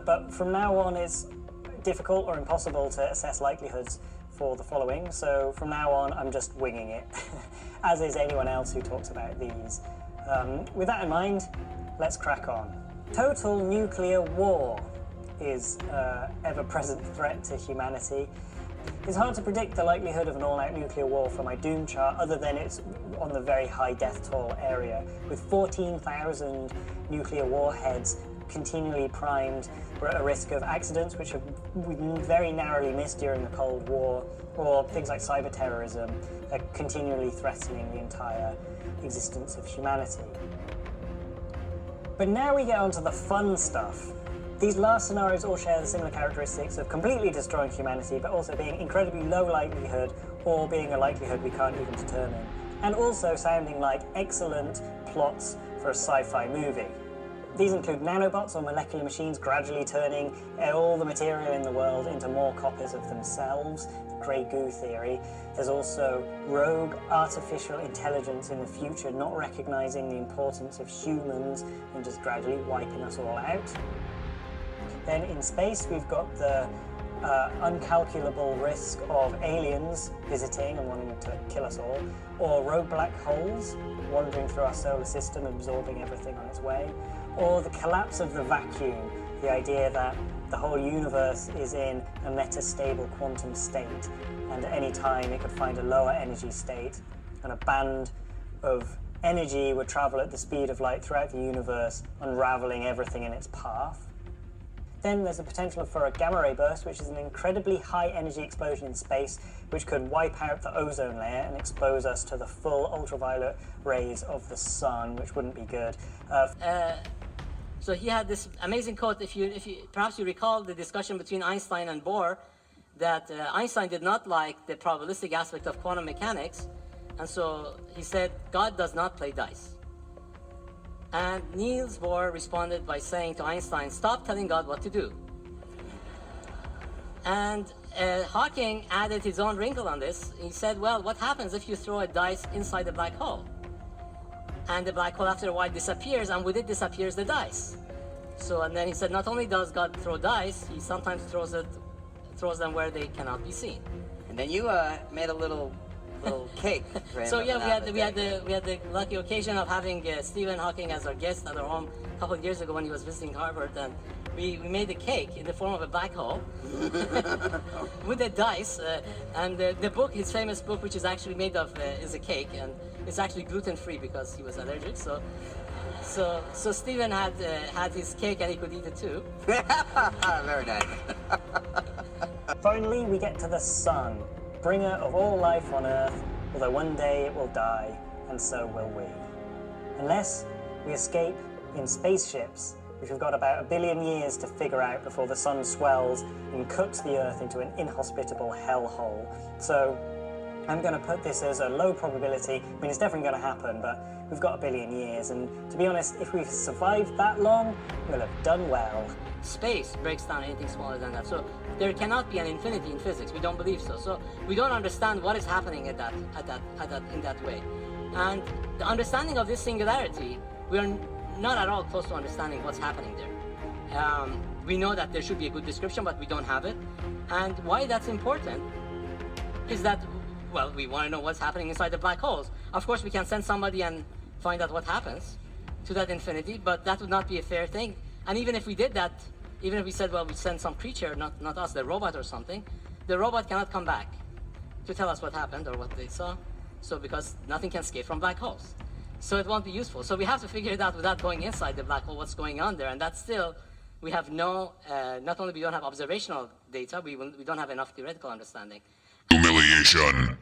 but from now on it's difficult or impossible to assess likelihoods for the following, so from now on I'm just winging it, as is anyone else who talks about these. With that in mind, let's crack on. Total nuclear war is an ever-present threat to humanity. It's hard to predict the likelihood of an all-out nuclear war from my doom chart, other than it's on the very high death toll area. With 14,000 nuclear warheads continually primed, we're at a risk of accidents which we've very narrowly missed during the Cold War, or things like cyber terrorism continually threatening the entire existence of humanity. But now we get on to the fun stuff. These last scenarios all share the similar characteristics of completely destroying humanity, but also being incredibly low likelihood, or being a likelihood we can't even determine, and also sounding like excellent plots for a sci-fi movie. These include nanobots or molecular machines gradually turning all the material in the world into more copies of themselves, the grey goo theory. There's also rogue artificial intelligence in the future not recognizing the importance of humans and just gradually wiping us all out. Then in space, we've got the uncalculable risk of aliens visiting and wanting to kill us all, or rogue black holes wandering through our solar system, absorbing everything on its way, or the collapse of the vacuum, the idea that the whole universe is in a metastable quantum state, and at any time it could find a lower energy state, and a band of energy would travel at the speed of light throughout the universe, unraveling everything in its path. Then there's the potential for a gamma ray burst, which is an incredibly high energy explosion in space, which could wipe out the ozone layer and expose us to the full ultraviolet rays of the sun, which wouldn't be good. So he had this amazing quote, if you perhaps you recall the discussion between Einstein and Bohr, that Einstein did not like the probabilistic aspect of quantum mechanics, and so he said, God does not play dice. And Niels Bohr responded by saying to Einstein, stop telling God what to do. And Hawking added his own wrinkle on this. He said, well, what happens if you throw a dice inside a black hole? And the black hole after a while disappears, and with it disappears the dice. So, and then he said, not only does God throw dice, he sometimes throws them where they cannot be seen. And then you made a little cake. So yeah, we had the lucky occasion of having Stephen Hawking as our guest at our home a couple of years ago when he was visiting Harvard, and we made a cake in the form of a black hole with the dice, and the book, his famous book, which is actually made of is a cake, and it's actually gluten-free because he was allergic. So Stephen had his cake and he could eat it too. Very nice. Finally, we get to the sun, bringer of all life on Earth, although one day it will die, and so will we. Unless we escape in spaceships, which we've got about 1 billion years to figure out before the sun swells and cooks the Earth into an inhospitable hellhole. So I'm going to put this as a low probability. I mean, it's definitely going to happen, but we've got 1 billion years, and to be honest, if we've survived that long, we'll have done well. Space breaks down anything smaller than that. So there cannot be an infinity in physics. We don't believe so. So we don't understand what is happening in that way. And the understanding of this singularity, we are not at all close to understanding what's happening there. We know that there should be a good description, but we don't have it. And why that's important is that, well, we want to know what's happening inside the black holes. Of course, we can send somebody and find out what happens to that infinity, but that would not be a fair thing. And even if we did that, even if we said, well, we send some creature, not us, the robot or something, the robot cannot come back to tell us what happened or what they saw. So because nothing can escape from black holes. So it won't be useful. So we have to figure it out without going inside the black hole, what's going on there. And that's still, we have no, not only we don't have observational data, we don't have enough theoretical understanding. Humiliation.